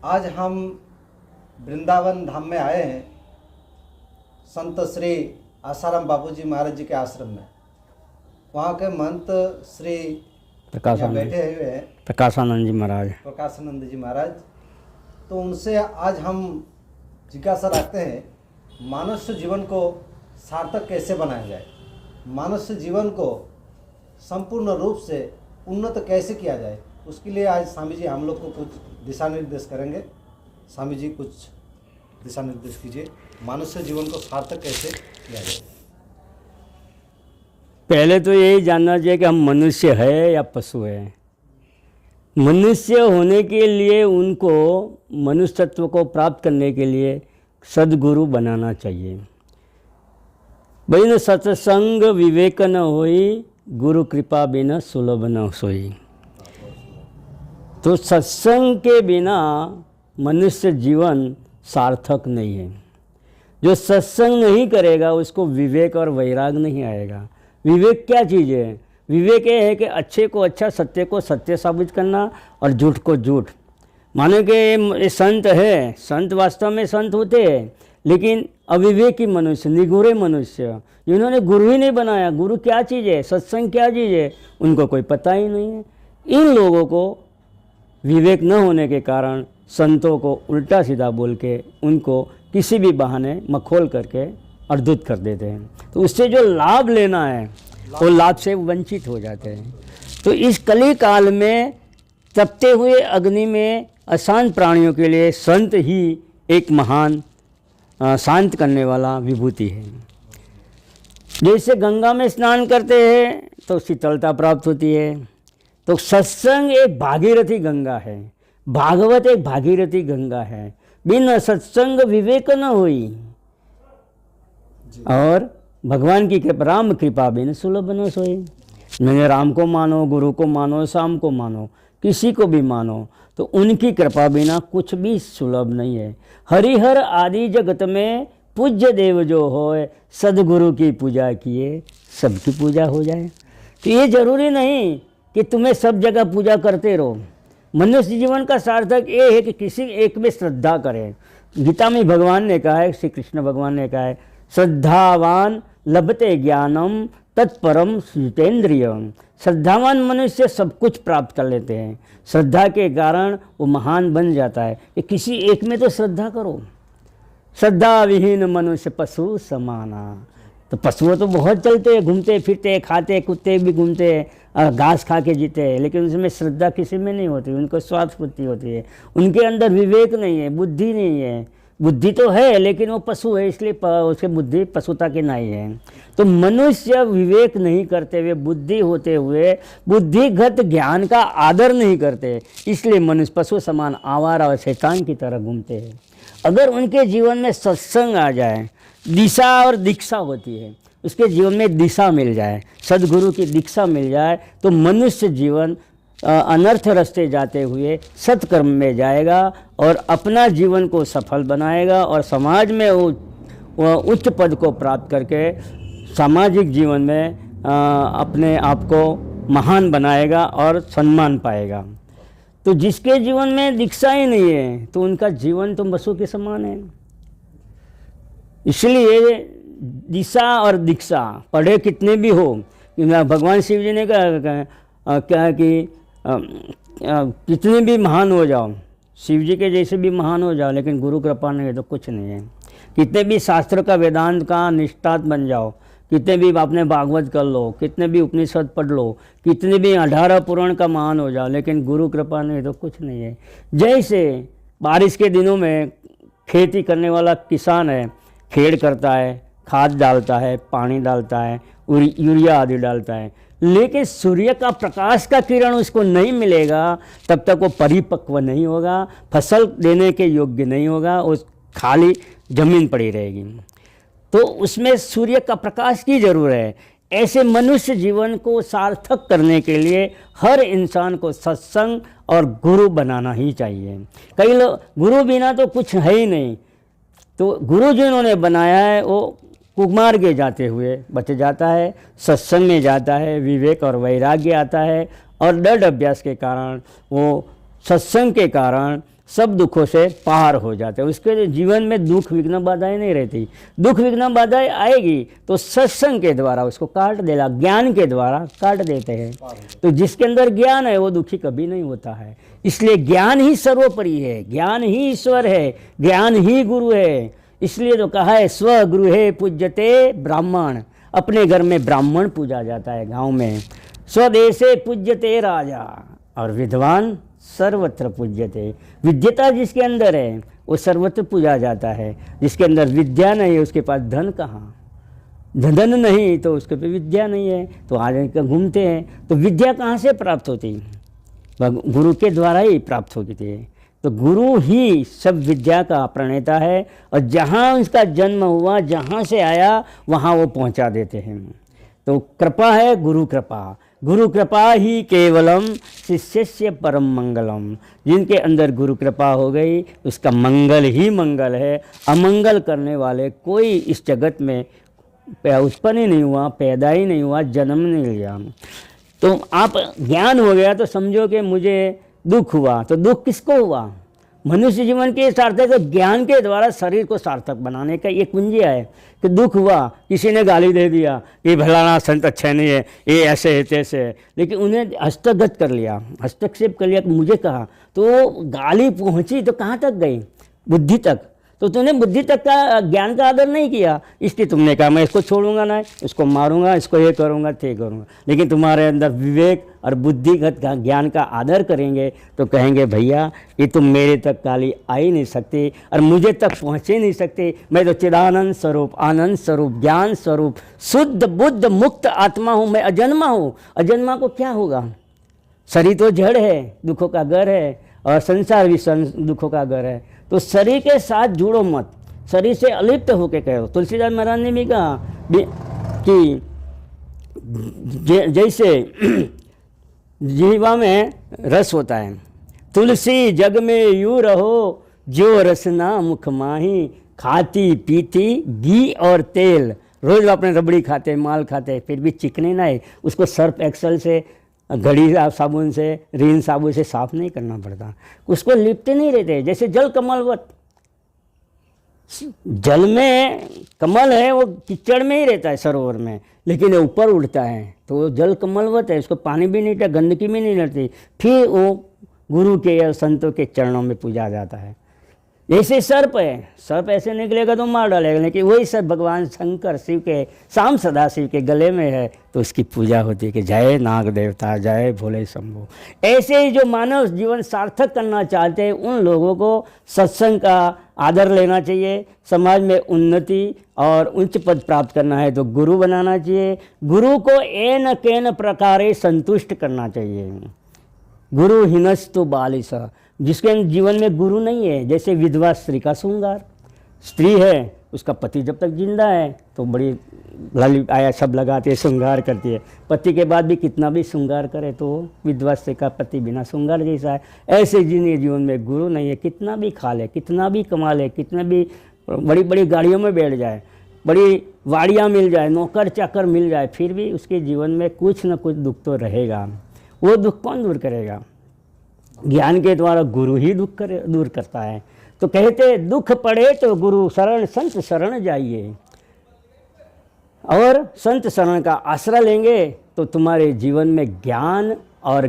आज हम वृंदावन धाम में आए हैं संत श्री आसाराम बापूजी महाराज जी के आश्रम में। वहाँ के महंत श्री बैठे हुए हैं प्रकाशानंद जी महाराज। प्रकाशानंद जी महाराज। तो उनसे आज हम जिज्ञासा रखते हैं, मनुष्य जीवन को सार्थक कैसे बनाया जाए, मनुष्य जीवन को संपूर्ण रूप से उन्नत कैसे किया जाए। उसके लिए आज स्वामी जी हम लोग को कुछ दिशा निर्देश करेंगे। स्वामी जी कुछ दिशा निर्देश कीजिए, मनुष्य जीवन को सार्थक कैसे किया जाए। पहले तो यही जानना चाहिए कि हम मनुष्य है या पशु है। मनुष्य होने के लिए उनको मनुष्यत्व को प्राप्त करने के लिए सद्गुरु बनाना चाहिए। भाई न सत्संग विवेक न होई, गुरु कृपा बिना सुलभ न सोई। तो सत्संग के बिना मनुष्य जीवन सार्थक नहीं है। जो सत्संग नहीं करेगा उसको विवेक और वैराग नहीं आएगा। विवेक क्या चीज़ है? विवेक ये है कि अच्छे को अच्छा, सत्य को सत्य साबित करना और झूठ को झूठ। मानो कि ये संत है, संत वास्तव में संत होते हैं, लेकिन अविवेकी मनुष्य, निगूढ़े मनुष्य, जिन्होंने गुरु ही नहीं बनाया, गुरु क्या चीज़ है, सत्संग क्या चीज़ है, उनको कोई पता ही नहीं है। इन लोगों को विवेक न होने के कारण संतों को उल्टा सीधा बोल के उनको किसी भी बहाने मखौल करके अर्धुत कर देते हैं। तो उससे जो लाभ लेना है वो लाभ से वंचित हो जाते हैं। तो इस कली काल में तपते हुए अग्नि में अशांत प्राणियों के लिए संत ही एक महान शांत करने वाला विभूति है। जैसे गंगा में स्नान करते हैं तो शीतलता प्राप्त होती है, तो सत्संग एक भागीरथी गंगा है, भागवत एक भागीरथी गंगा है। बिन सत्संग विवेक न हुई, और भगवान की कृपा, राम कृपा बिन सुलभ न सोई। मैंने राम को मानो, गुरु को मानो, शाम को मानो, किसी को भी मानो, तो उनकी कृपा बिना कुछ भी सुलभ नहीं है। हरिहर आदि जगत में पूज्य देव जो होए, सदगुरु की पूजा किए सबकी पूजा हो जाए। तो ये जरूरी नहीं कि तुम्हें सब जगह पूजा करते रहो। मनुष्य जीवन का सार्थक ये है कि किसी एक में श्रद्धा करें। गीता में भगवान ने कहा है, श्री कृष्ण भगवान ने कहा है, श्रद्धावान लभते ज्ञानम तत्परम जितेंद्रियम। श्रद्धावान मनुष्य सब कुछ प्राप्त कर लेते हैं। श्रद्धा के कारण वो महान बन जाता है। कि किसी एक में तो श्रद्धा करो। श्रद्धा विहीन मनुष्य पशु समाना। तो पशुओं तो बहुत चलते हैं, घूमते फिरते, खाते, कुत्ते भी घूमते हैं, घास खा के जीते हैं, लेकिन उसमें श्रद्धा किसी में नहीं होती। उनको स्वार्थ बुद्धि होती है, उनके अंदर विवेक नहीं है, बुद्धि नहीं है। बुद्धि तो है लेकिन वो पशु है, इसलिए उसकी बुद्धि पशुता की नहीं है। तो मनुष्य विवेक नहीं करते हुए, बुद्धि होते हुए बुद्धिगत ज्ञान का आदर नहीं करते, इसलिए मनुष्य पशु समान आवारा और शैतान की तरह घूमते हैं। अगर उनके जीवन में सत्संग आ जाए, दिशा और दीक्षा होती है, उसके जीवन में दिशा मिल जाए, सद्गुरु की दीक्षा मिल जाए, तो मनुष्य जीवन अनर्थ रास्ते जाते हुए सत्कर्म में जाएगा और अपना जीवन को सफल बनाएगा और समाज में वो उच्च पद को प्राप्त करके सामाजिक जीवन में अपने आप को महान बनाएगा और सम्मान पाएगा। तो जिसके जीवन में दीक्षा ही नहीं है तो उनका जीवन तो पशु के समान है। इसलिए दिशा और दीक्षा पढ़े कितने भी हो, भगवान शिव जी ने कहा कि कितने भी महान हो जाओ, शिव जी के जैसे भी महान हो जाओ, लेकिन गुरु कृपा नहीं है तो कुछ नहीं है। कितने भी शास्त्र का, वेदांत का निष्ठात बन जाओ, कितने भी आपने भागवत कर लो, कितने भी उपनिषद पढ़ लो, कितने भी 18 पुराण का महान हो जाओ, लेकिन गुरु कृपा नहीं है तो कुछ नहीं है। जैसे बारिश के दिनों में खेती करने वाला किसान है, खेड़ करता है, खाद डालता है, पानी डालता है, यूरिया आदि डालता है, लेकिन सूर्य का प्रकाश का किरण उसको नहीं मिलेगा तब तक वो परिपक्व नहीं होगा, फसल देने के योग्य नहीं होगा, उस खाली जमीन पड़ी रहेगी। तो उसमें सूर्य का प्रकाश की जरूरत है। ऐसे मनुष्य जीवन को सार्थक करने के लिए हर इंसान को सत्संग और गुरु बनाना ही चाहिए। कई लोग गुरु बिना तो कुछ है ही नहीं, तो गुरु जिन्होंने बनाया है वो कुमार्ग जाते हुए बच जाता है, सत्संग में जाता है, विवेक और वैराग्य आता है और दृढ़ अभ्यास के कारण वो सत्संग के कारण सब दुखों से पार हो जाते हैं। उसके जीवन में दुख विघ्न बाधाएं नहीं रहती। दुख विघ्न बाधाएं आएगी तो सत्संग के द्वारा उसको काट देगा, ज्ञान के द्वारा काट देते हैं। तो जिसके अंदर ज्ञान है वो दुखी कभी नहीं होता है। इसलिए ज्ञान ही सर्वोपरि है, ज्ञान ही ईश्वर है, ज्ञान ही गुरु है। इसलिए तो कहा है स्वगृहे पूज्यते ब्राह्मण, अपने घर में ब्राह्मण पूजा जाता है। गांव में स्वदेशे पूज्यते राजा, और विद्वान सर्वत्र पूज्यते। विद्यता जिसके अंदर है वो सर्वत्र पूजा जाता है। जिसके अंदर विद्या नहीं है उसके पास धन कहाँ, धन नहीं तो उसके पे विद्या नहीं है, तो आज घूमते हैं। तो विद्या कहाँ से प्राप्त होती? गुरु के द्वारा ही प्राप्त होती थी। तो गुरु ही सब विद्या का प्रणेता है, और जहाँ उसका जन्म हुआ, जहाँ से आया वहाँ वो पहुँचा देते हैं। तो कृपा है गुरु कृपा, गुरु कृपा ही केवलम शिष्यस्य परम मंगलम। जिनके अंदर गुरु कृपा हो गई उसका मंगल ही मंगल है। अमंगल करने वाले कोई इस जगत में उत्पन्न ही नहीं हुआ, पैदा ही नहीं हुआ, जन्म नहीं लिया। तो आप ज्ञान हो गया तो समझो कि मुझे दुख हुआ, तो दुख किसको हुआ? मनुष्य जीवन के सार्थक ज्ञान के द्वारा शरीर को सार्थक बनाने का ये कुंजी है। कि दुख हुआ, किसी ने गाली दे दिया, ये भलाना संत अच्छा नहीं है, ये ऐसे है तैसे है, लेकिन उन्हें हस्तगत कर लिया, हस्तक्षेप कर लिया कि मुझे कहा, तो गाली पहुंची तो कहाँ तक गई? बुद्धि तक। तो तूने बुद्धि तक का ज्ञान का आदर नहीं किया, इसलिए तुमने कहा मैं इसको छोड़ूंगा ना, इसको मारूंगा, इसको ये करूंगा, ते करूंगा। लेकिन तुम्हारे अंदर विवेक और बुद्धिगत का ज्ञान का आदर करेंगे तो कहेंगे भैया ये तो मेरे तक गाली आ ही नहीं सकती और मुझे तक पहुँच ही नहीं सकती। मैं तो चिदानंद स्वरूप, आनंद स्वरूप, ज्ञान स्वरूप, शुद्ध बुद्ध मुक्त आत्मा हूँ, मैं अजन्मा हूँ। अजन्मा को क्या होगा? शरीर तो जड़ है, दुखों का घर है, और संसार भी दुखों का घर है। तो शरीर के साथ जुड़ो मत, शरीर से अलिप्त होकर कहो। तुलसीदास महाराज ने भी कहा कि जैसे जीवा में रस होता है, तुलसी जग में यूँ रहो जो रसना मुख माही, खाती पीती घी और तेल। रोज अपने रबड़ी खाते, माल खाते, फिर भी चिकने ना है, उसको सर्फ एक्सल से, घड़ी साबुन से, रीन साबुन से साफ नहीं करना पड़ता, उसको लिपटे नहीं रहते। जैसे जल कमलवत, जल में कमल है वो कीचड़ में ही रहता है सरोवर में, लेकिन ऊपर उड़ता है तो वो जल कमलवत है, उसको पानी भी नहीं, गंदगी भी नहीं लगती। फिर वो गुरु के या संतों के चरणों में पूजा जाता है। जैसे सर्प है, सर्प ऐसे निकलेगा तो मार डालेगा, लेकिन वही सर्प भगवान शंकर शिव के, शाम सदा शिव के गले में है तो उसकी पूजा होती है कि जय नाग देवता, जय भोले शंभु। ऐसे ही जो मानव जीवन सार्थक करना चाहते हैं उन लोगों को सत्संग का आदर लेना चाहिए। समाज में उन्नति और उच्च पद प्राप्त करना है तो गुरु बनाना चाहिए। गुरु को एन केन प्रकारे संतुष्ट करना चाहिए। गुरु हिनस्तु बालिस, जिसके जीवन में गुरु नहीं है, जैसे विधवा स्त्री का श्रृंगार, स्त्री है उसका पति जब तक जिंदा है तो बड़ी लाली आया सब लगाती है, श्रृंगार करती है, पति के बाद भी कितना भी श्रृंगार करे तो विधवा स्त्री का पति बिना श्रृंगार जैसा है। ऐसे जिन्हें जीवन में गुरु नहीं है, कितना भी खा ले, कितना भी कमा ले, कितना भी बड़ी बड़ी गाड़ियों में बैठ जाए, बड़ी वाड़ियाँ मिल जाए, नौकर चाकर मिल जाए, फिर भी उसके जीवन में कुछ न कुछ दुख तो रहेगा। वो दुख कौन दूर करेगा? ज्ञान के द्वारा गुरु ही दुख दूर करता है। तो कहते दुख पड़े तो गुरु शरण, संत शरण जाइए, और संत शरण का आश्रय लेंगे तो तुम्हारे जीवन में ज्ञान और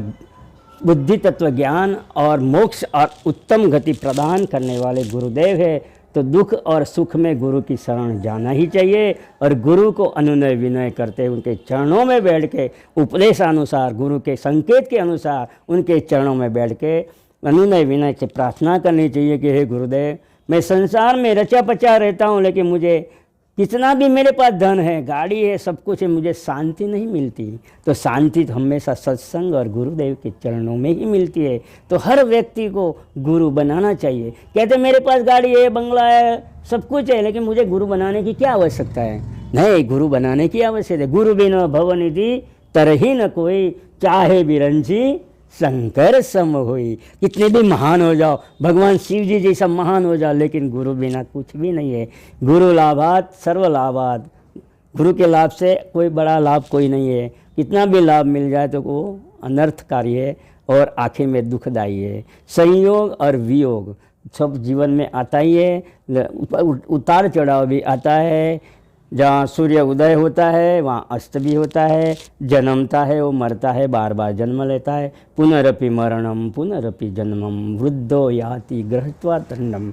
बुद्धि तत्व ज्ञान और मोक्ष और उत्तम गति प्रदान करने वाले गुरुदेव है। तो दुख और सुख में गुरु की शरण जाना ही चाहिए, और गुरु को अनुनय विनय करते उनके चरणों में बैठ के उपदेशानुसार, गुरु के संकेत के अनुसार उनके चरणों में बैठ के अनुनय विनय से प्रार्थना करनी चाहिए कि हे गुरुदेव, मैं संसार में रचा पचा रहता हूँ, लेकिन मुझे कितना भी मेरे पास धन है, गाड़ी है, सब कुछ है, मुझे शांति नहीं मिलती। तो शांति तो हमेशा सत्संग और गुरुदेव के चरणों में ही मिलती है। तो हर व्यक्ति को गुरु बनाना चाहिए। कहते मेरे पास गाड़ी है, बंगला है, सब कुछ है, लेकिन मुझे गुरु बनाने की क्या आवश्यकता है? नहीं, गुरु बनाने की आवश्यकता है। गुरु बिना भवनिधि तरही न कोई, चाहे बिरंजी शंकर सम होई। कितने भी महान हो जाओ, भगवान शिव जी जैसा महान हो जाओ, लेकिन गुरु बिना कुछ भी नहीं है। गुरु लाभात सर्व लाभात, गुरु के लाभ से कोई बड़ा लाभ कोई नहीं है। कितना भी लाभ मिल जाए तो वो अनर्थकारी है। और आखिर में दुखदाई है। संयोग और वियोग सब जीवन में आता ही है, उतार चढ़ाव भी आता है। जहाँ सूर्य उदय होता है वहाँ अस्त भी होता है, जन्मता है वो मरता है, बार बार जन्म लेता है। पुनरपि मरणम पुनरपि जन्मम वृद्धो याति गृहत्वा दंडम।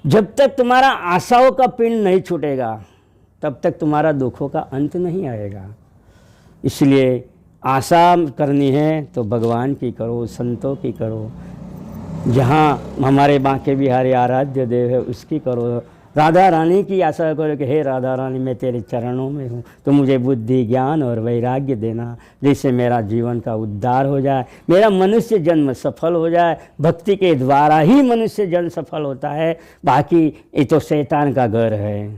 जब तक तुम्हारा आशाओं का पिंड नहीं छूटेगा तब तक तुम्हारा दुखों का अंत नहीं आएगा। इसलिए आशा करनी है तो भगवान की करो, संतों की करो। जहाँ हमारे बांके बिहारी आराध्य देव है उसकी करो। राधा रानी की आशा करो कि हे राधा रानी मैं तेरे चरणों में हूँ, तो मुझे बुद्धि ज्ञान और वैराग्य देना, जिससे मेरा जीवन का उद्धार हो जाए, मेरा मनुष्य जन्म सफल हो जाए। भक्ति के द्वारा ही मनुष्य जन्म सफल होता है, बाकी ये तो शैतान का घर है।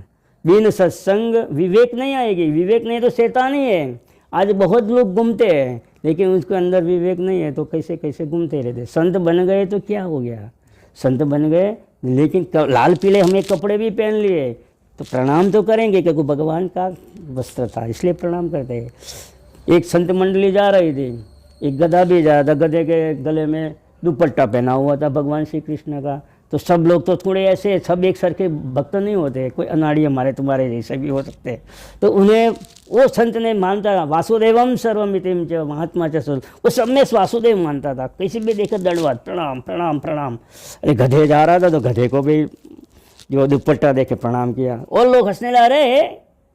बिन सत्संग विवेक नहीं आएगी, विवेक नहीं तो शैतान ही है। आज बहुत लोग घूमते हैं लेकिन उसके अंदर विवेक नहीं है, तो कैसे कैसे घूमते रहते। संत बन गए तो क्या हो गया, संत बन गए लेकिन लाल पीले हमें कपड़े भी पहन लिए तो प्रणाम तो करेंगे, क्योंकि भगवान का वस्त्र था इसलिए प्रणाम करते हैं। एक संत मंडली जा रही थी, एक गधा भी जा रहा था, गधे के गले में दुपट्टा पहना हुआ था भगवान श्री कृष्ण का। तो सब लोग तो थोड़े ऐसे, सब एक सर के भक्त नहीं होते, कोई अनाड़ी हमारे तुम्हारे जैसे भी हो सकते हैं। तो उन्हें वो संत ने मानता था, वासुदेवम सर्वमितिम च महात्मा च सुर, वो सब में वासुदेव मानता था। किसी भी देखे दंडवत प्रणाम प्रणाम प्रणाम। अरे गधे जा रहा था तो गधे को भी जो दुपट्टा देखे प्रणाम किया, और लोग हंसने लगे, अरे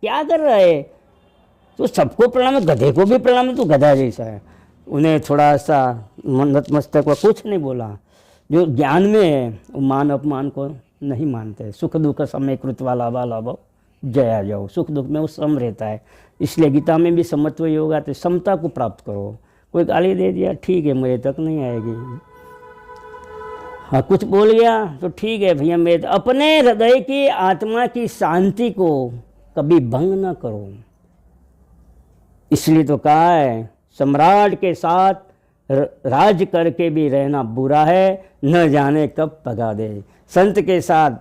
क्या कर रहे, तो सबको प्रणाम, गधे को भी प्रणाम, तो गधा जैसा है। उन्हें थोड़ा सा नतमस्तक हुआ, कुछ नहीं बोला। जो ज्ञान में है वो मान अपमान को नहीं मानते। सुख दुख समय कृत्वा लाभा लाभो जया जाओ, सुख दुख में वो सम रहता है। इसलिए गीता में भी समत्व योग आते, समता को प्राप्त करो। कोई गाली दे दिया ठीक है, मेरे तक नहीं आएगी। हाँ कुछ बोल गया तो ठीक है भैया, मेरे अपने हृदय की आत्मा की शांति को कभी भंग ना करो। इसलिए तो कहा है, सम्राट के साथ राज करके भी रहना बुरा है, न जाने कब भगा दे। संत के साथ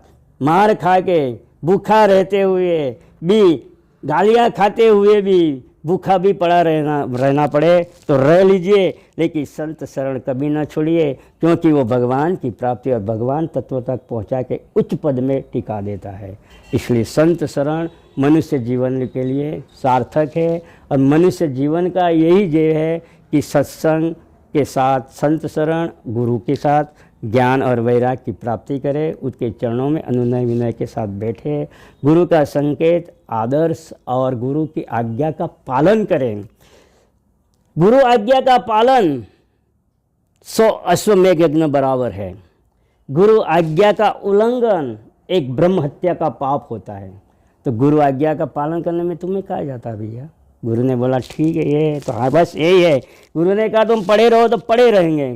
मार खा के भूखा रहते हुए भी, गालियाँ खाते हुए भी भूखा भी पड़ा रहना पड़े तो रह लीजिए, लेकिन संत शरण कभी ना छोड़िए, क्योंकि वो भगवान की प्राप्ति और भगवान तत्व तक पहुंचा के उच्च पद में टिका देता है। इसलिए संत शरण मनुष्य जीवन के लिए सार्थक है। और मनुष्य जीवन का यही ध्येय है कि सत्संग के साथ, संत शरण, गुरु के साथ ज्ञान और वैराग्य की प्राप्ति करे, उसके चरणों में अनुनय विनय के साथ बैठे, गुरु का संकेत, आदर्श और गुरु की आज्ञा का पालन करें। गुरु आज्ञा का पालन 100 अश्वमेध यज्ञ बराबर है। गुरु आज्ञा का उल्लंघन एक ब्रह्म हत्या का पाप होता है। तो गुरु आज्ञा का पालन करने में तुम्हें कहा जाता भैया, गुरु ने बोला ठीक है ये तो, हाँ बस यही है। गुरु ने कहा तुम पढ़े रहो तो पढ़े रहेंगे,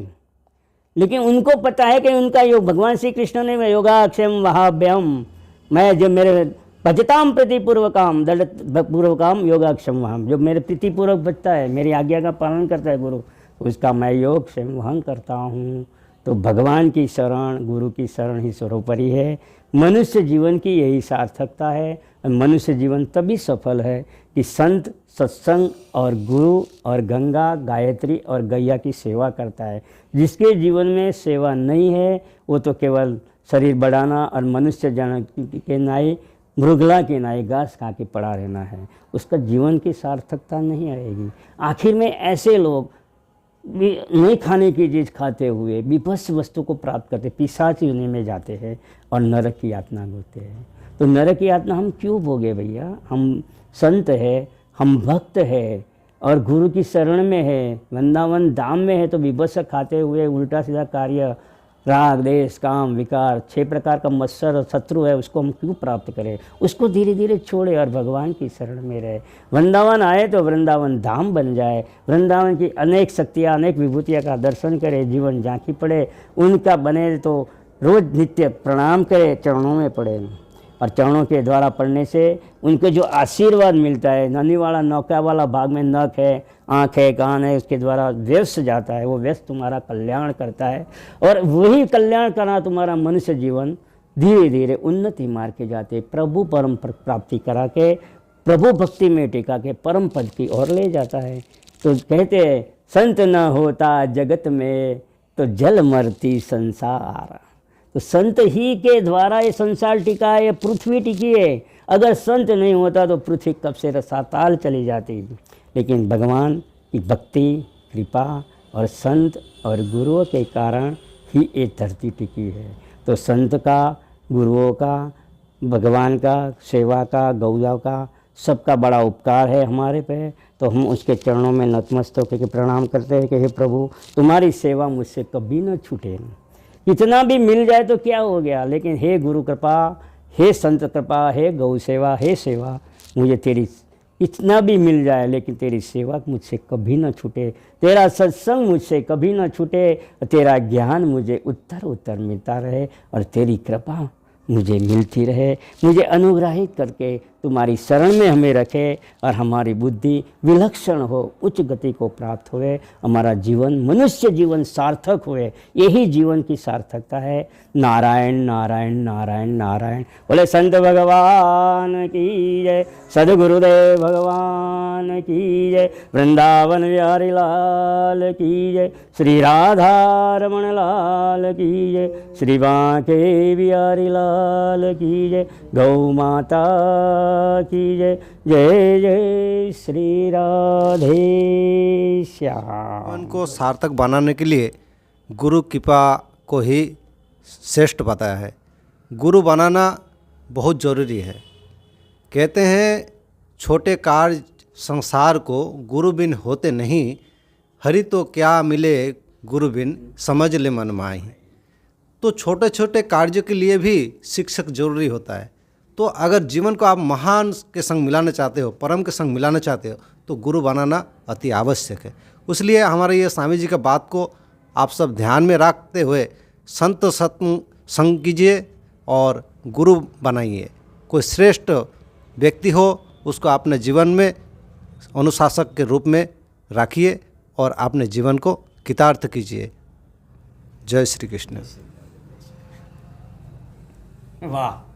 लेकिन उनको पता है कि उनका योग, भगवान श्री कृष्ण ने योगाक्षम वहाभ्यम, मैं जो मेरे भजताम प्रीतिपूर्वकाम दंडपूर्वकाम योगाक्षम वहां, जो मेरे प्रीतिपूर्वक बचता है, मेरी आज्ञा का पालन करता है गुरु, उसका मैं योग स्वयं वहन करता हूँ। तो भगवान की शरण, गुरु की शरण ही सर्वोपरि है। मनुष्य जीवन की यही सार्थकता है। मनुष्य जीवन तभी सफल है कि संत, सत्संग और गुरु और गंगा, गायत्री और गैया की सेवा करता है। जिसके जीवन में सेवा नहीं है वो तो केवल शरीर बढ़ाना और मनुष्य जन के नाई, मृगला के नाई घास खा के पड़ा रहना है, उसका जीवन की सार्थकता नहीं आएगी। आखिर में ऐसे लोग नहीं खाने की चीज़ खाते हुए विभत्स वस्तु को प्राप्त करते, पिशाच योनि में जाते हैं और नरक की यातना भोगते हैं। तो नरक की यातना हम क्यों भोगे भैया? हम संत है, हम भक्त है और गुरु की शरण में है, वृंदावन धाम में है, तो विभत्स खाते हुए उल्टा सीधा कार्य, राग, देश, काम, विकार, 6 प्रकार का मत्सर और शत्रु है, उसको हम क्यों प्राप्त करें? उसको धीरे धीरे छोड़े और भगवान की शरण में रहे। वृंदावन आए तो वृंदावन धाम बन जाए, वृंदावन की अनेक शक्तियाँ, अनेक विभूतियाँ का दर्शन करे, जीवन झांकी पड़े, उनका बने तो रोज नित्य प्रणाम करे, चरणों में पड़े। और चरणों के द्वारा पढ़ने से उनके जो आशीर्वाद मिलता है, ननी वाला नौका वाला भाग में नख है, आँख है, कान है, उसके द्वारा व्यस्त जाता है, वो व्यस्त तुम्हारा कल्याण करता है। और वही कल्याण करना तुम्हारा मनुष्य जीवन धीरे धीरे उन्नति मार्ग के जाते, प्रभु परम प्राप्ति करा के, प्रभु भक्ति में टिका के परम पद की ओर ले जाता है। तो कहते हैं संत न होता जगत में तो जल मरती संसार। तो संत ही के द्वारा ये संसार टिका है, ये पृथ्वी टिकी है। अगर संत नहीं होता तो पृथ्वी कब से रसाताल चली जाती। लेकिन भगवान की भक्ति, कृपा और संत और गुरुओं के कारण ही ये धरती टिकी है। तो संत का, गुरुओं का, भगवान का, सेवा का, गौया का, सबका बड़ा उपकार है हमारे पे। तो हम उसके चरणों में नतमस्तक होकर प्रणाम करते हैं कि हे प्रभु, तुम्हारी सेवा मुझसे कभी न छूटे। कितना भी मिल जाए तो क्या हो गया, लेकिन हे गुरु कृपा, हे संत कृपा, हे गौ सेवा, हे सेवा, मुझे तेरी इतना भी मिल जाए लेकिन तेरी सेवा मुझसे कभी न छूटे, तेरा सत्संग मुझसे कभी न छूटे, तेरा ज्ञान मुझे उत्तर उत्तर मिलता रहे और तेरी कृपा मुझे मिलती रहे। मुझे अनुग्रहित करके तुम्हारी शरण में हमें रखे और हमारी बुद्धि विलक्षण हो, उच्च गति को प्राप्त हुए, हमारा जीवन मनुष्य जीवन सार्थक हुए। यही जीवन की सार्थकता है। नारायण नारायण नारायण नारायण। बोले संत भगवान की जय, सदगुरुदेव भगवान की जय, वृंदावन बिहारी लाल की जय, श्री राधा रमण लाल की जय, श्री बांके बिहारी लाल की जय, गौ माता की जय। जय जय श्री राधे श्याम। जीवन को सार्थक बनाने के लिए गुरु कृपा को ही श्रेष्ठ बताया है। गुरु बनाना बहुत ज़रूरी है। कहते हैं छोटे कार्य संसार को गुरु बिन होते नहीं, हरि तो क्या मिले गुरु बिन समझ ले मन माही। तो छोटे छोटे कार्यों के लिए भी शिक्षक जरूरी होता है। तो अगर जीवन को आप महान के संग मिलाना चाहते हो, परम के संग मिलाना चाहते हो, तो गुरु बनाना अति आवश्यक है। इसलिए हमारे ये स्वामी जी का बात को आप सब ध्यान में रखते हुए संत संग कीजिए और गुरु बनाइए। कोई श्रेष्ठ व्यक्ति हो उसको अपने जीवन में अनुशासक के रूप में रखिए और अपने जीवन को कृतार्थ कीजिए। जय श्री कृष्ण। वाह।